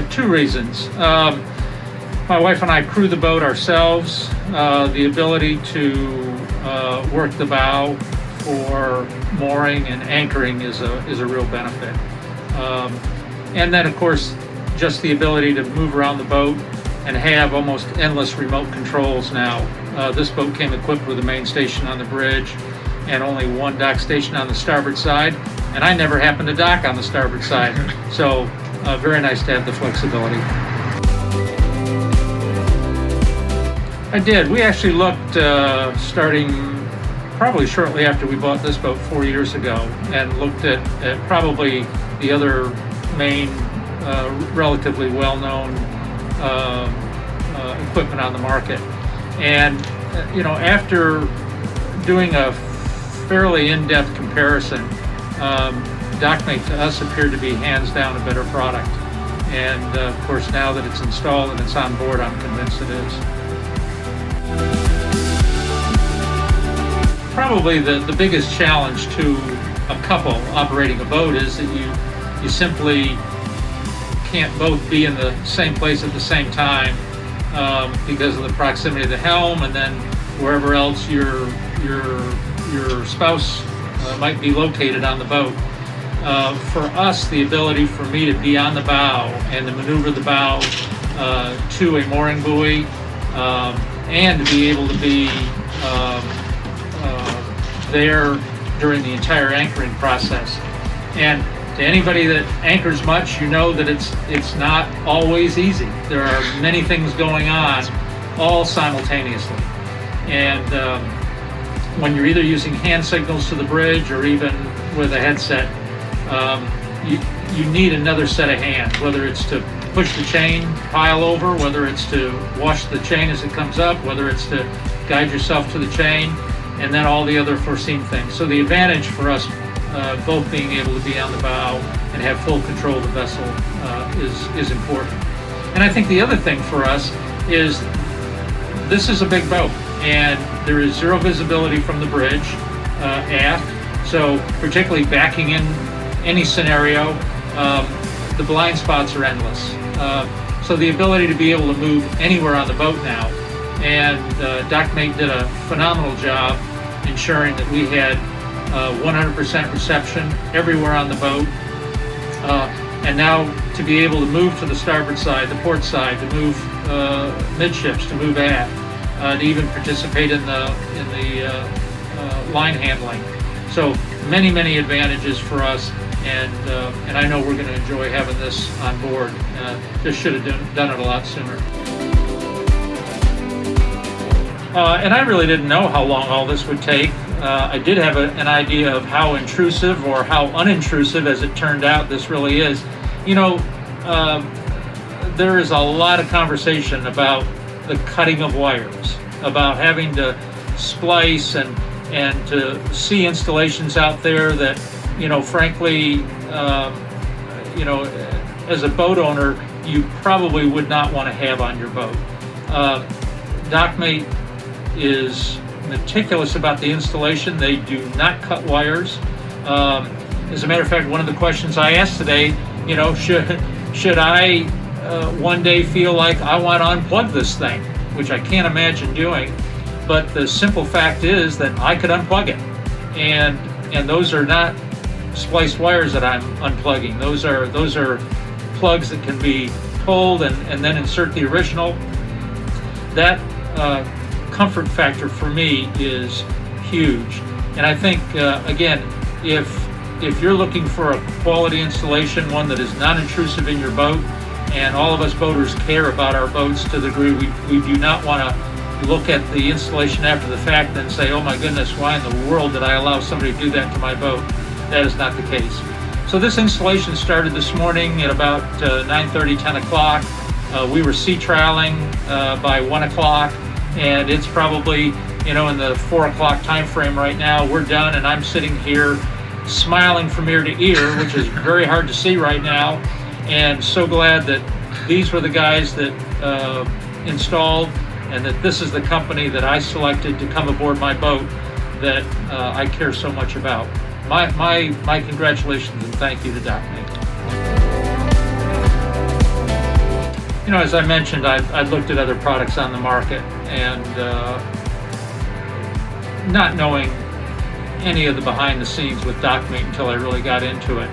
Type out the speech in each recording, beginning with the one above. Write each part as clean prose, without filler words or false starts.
Two reasons. My wife and I crew the boat ourselves. The ability to work the bow for mooring and anchoring is a real benefit. And then, of course, just the ability to move around the boat and have almost endless remote controls now. This boat came equipped with a main station on the bridge and only one dock station on the starboard side, and I never happened to dock on the starboard side. So very nice to have the flexibility. I did. We actually looked starting probably shortly after we bought this boat 4 years ago, and looked at probably the other main relatively well-known equipment on the market. And after doing a fairly in-depth comparison, Dockmate to us appeared to be hands down a better product. And of course, now that it's installed and it's on board, I'm convinced it is. Probably the biggest challenge to a couple operating a boat is that you simply can't both be in the same place at the same time because of the proximity of the helm, and then wherever else your spouse might be located on the boat. For us, the ability for me to be on the bow and to maneuver the bow to a mooring buoy and to be able to be there during the entire anchoring process. And to anybody that anchors much, you know that it's not always easy. There are many things going on all simultaneously. And when you're either using hand signals to the bridge or even with a headset, you need another set of hands, whether it's to push the chain pile over, whether it's to wash the chain as it comes up, whether it's to guide yourself to the chain, and then all the other foreseen things. So the advantage for us both being able to be on the bow and have full control of the vessel is important. And I think the other thing for us is this is a big boat, and there is zero visibility from the bridge aft. So particularly backing in any scenario, the blind spots are endless. So the ability to be able to move anywhere on the boat now, and Dockmate did a phenomenal job ensuring that we had 100% reception everywhere on the boat. And now to be able to move to the starboard side, the port side, to move midships, to move aft, to even participate in the line handling. So many advantages for us, and I know we're going to enjoy having this on board. Just should have done it a lot sooner. And I really didn't know how long all this would take. I did have an idea of how intrusive or how unintrusive, as it turned out, this really is. There is a lot of conversation about the cutting of wires, about having to splice and to see installations out there that, frankly, as a boat owner, you probably would not want to have on your boat. Dockmate is meticulous about the installation. They do not cut wires. As a matter of fact, one of the questions I asked today, should I one day feel like I want to unplug this thing, which I can't imagine doing, but the simple fact is that I could unplug it, and those are not spliced wires that I'm unplugging. Those are plugs that can be pulled and then insert the original. That comfort factor for me is huge. And I think again, if you're looking for a quality installation, one that is non-intrusive in your boat, and all of us boaters care about our boats to the degree we do not want to look at the installation after the fact and say, oh my goodness, why in the world did I allow somebody to do that to my boat? That is not the case. So this installation started this morning at about 9:30, 10 o'clock. We were sea trialing by 1 o'clock, and it's probably in the 4 o'clock time frame right now. We're done, and I'm sitting here smiling from ear to ear, which is very hard to see right now, and so glad that these were the guys that installed, and that this is the company that I selected to come aboard my boat that I care so much about. my congratulations and thank you to Dockmate. You know, as I mentioned, I looked at other products on the market, and not knowing any of the behind the scenes with Dockmate until I really got into it.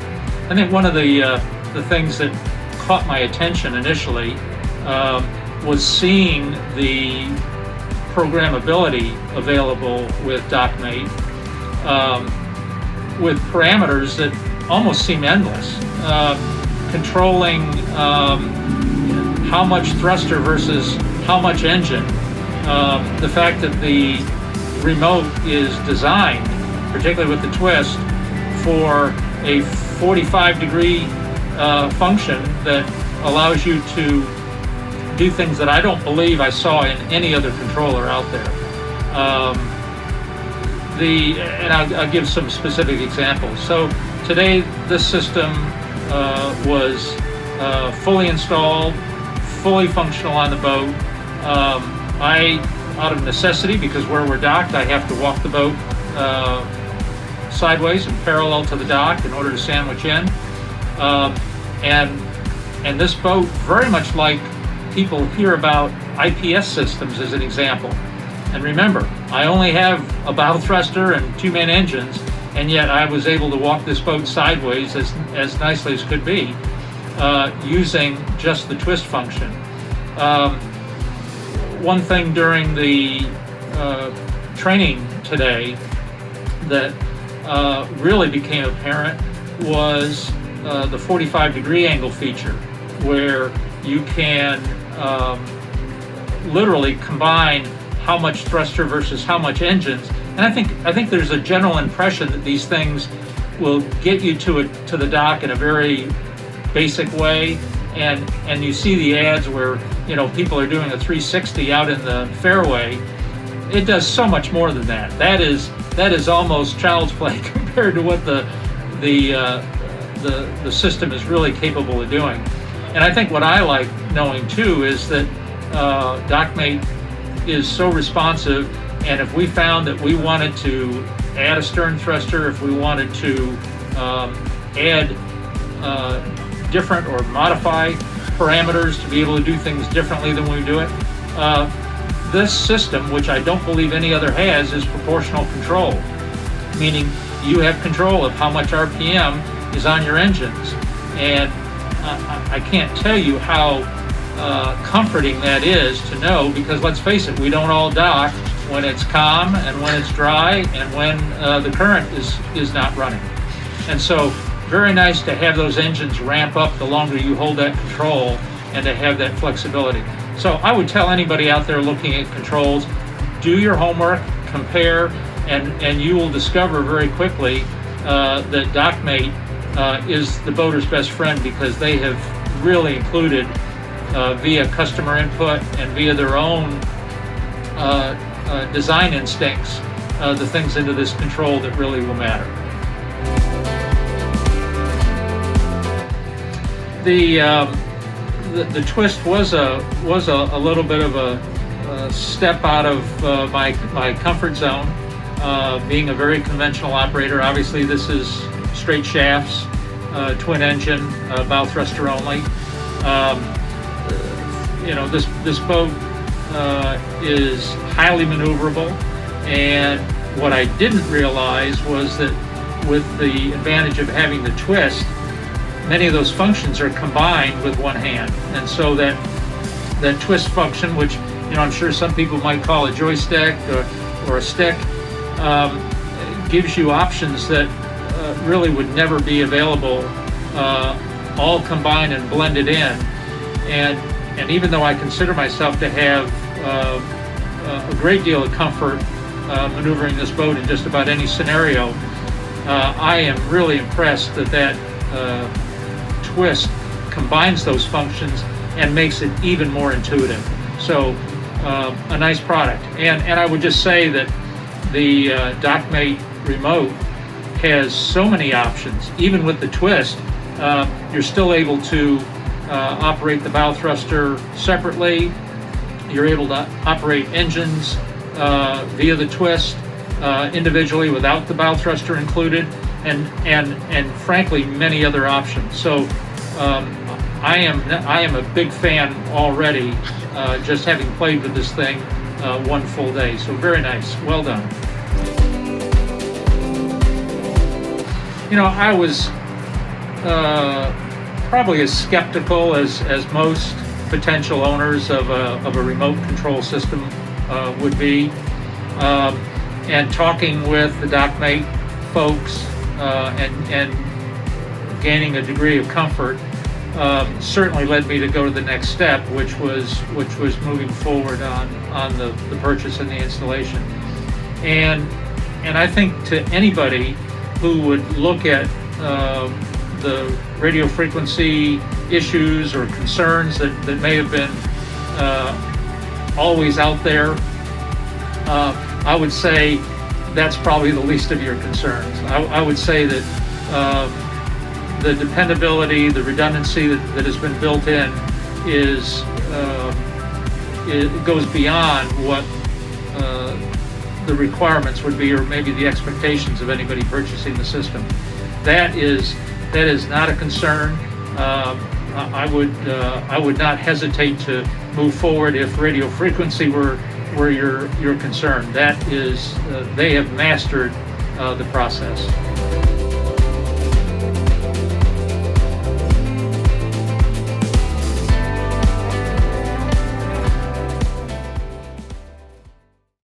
I think one of the things that caught my attention initially was seeing the programmability available with Dockmate, with parameters that almost seem endless. Controlling how much thruster versus how much engine. The fact that the remote is designed, particularly with the twist, for a 45-degree function that allows you to do things that I don't believe I saw in any other controller out there. And I'll give some specific examples. So today, this system was fully installed, fully functional on the boat. I, out of necessity, because where we're docked, I have to walk the boat sideways and parallel to the dock in order to sandwich in. And this boat, very much like people hear about IPS systems as an example. And remember, I only have a bow thruster and two main engines, and yet I was able to walk this boat sideways as nicely as could be, using just the twist function. One thing during the training today that really became apparent was the 45-degree angle feature, where you can literally combine how much thruster versus how much engines. And I think there's a general impression that these things will get you to the dock in a very basic way, and you see the ads where, you know, people are doing a 360 out in the fairway. It does so much more than that. That is almost child's play compared to what the system is really capable of doing. And I think what I like knowing too is that Dockmate is so responsive, and if we found that we wanted to add a stern thruster, if we wanted to add different or modify parameters to be able to do things differently than we do it, this system, which I don't believe any other has, is proportional control, meaning you have control of how much RPM is on your engines. And I can't tell you how comforting that is to know, because let's face it, we don't all dock when it's calm and when it's dry and when the current is not running. And so very nice to have those engines ramp up the longer you hold that control, and to have that flexibility. So I would tell anybody out there looking at controls, do your homework, compare, and you will discover very quickly that Dockmate is the boater's best friend, because they have really included via customer input and via their own design instincts the things into this control that really will matter. The twist was a little bit of a step out of my comfort zone. Being a very conventional operator, obviously this is straight shafts, twin engine, bow thruster only. You know, this boat is highly maneuverable, and what I didn't realize was that with the advantage of having the twist, many of those functions are combined with one hand. And so that twist function, which, you know, I'm sure some people might call a joystick or a stick, gives you options that really would never be available, all combined and blended in. And even though I consider myself to have a great deal of comfort maneuvering this boat in just about any scenario, I am really impressed that twist combines those functions and makes it even more intuitive. So a nice product. And I would just say that the Dockmate remote has so many options. Even with the twist, you're still able to operate the bow thruster separately. You're able to operate engines via the twist individually without the bow thruster included. and frankly many other options. So I am a big fan already, just having played with this thing one full day. So very nice, well done. You know, I was probably as skeptical as most potential owners of a remote control system would be. And talking with the Dockmate folks and gaining a degree of comfort certainly led me to go to the next step, which was moving forward on the purchase and the installation. And I think to anybody who would look at the radio frequency issues or concerns that may have been always out there, I would say that's probably the least of your concerns. I would say that the dependability, the redundancy that has been built in it goes beyond what the requirements would be, or maybe the expectations of anybody purchasing the system. That is not a concern. I would not hesitate to move forward if radio frequency were your concern. That is, they have mastered the process.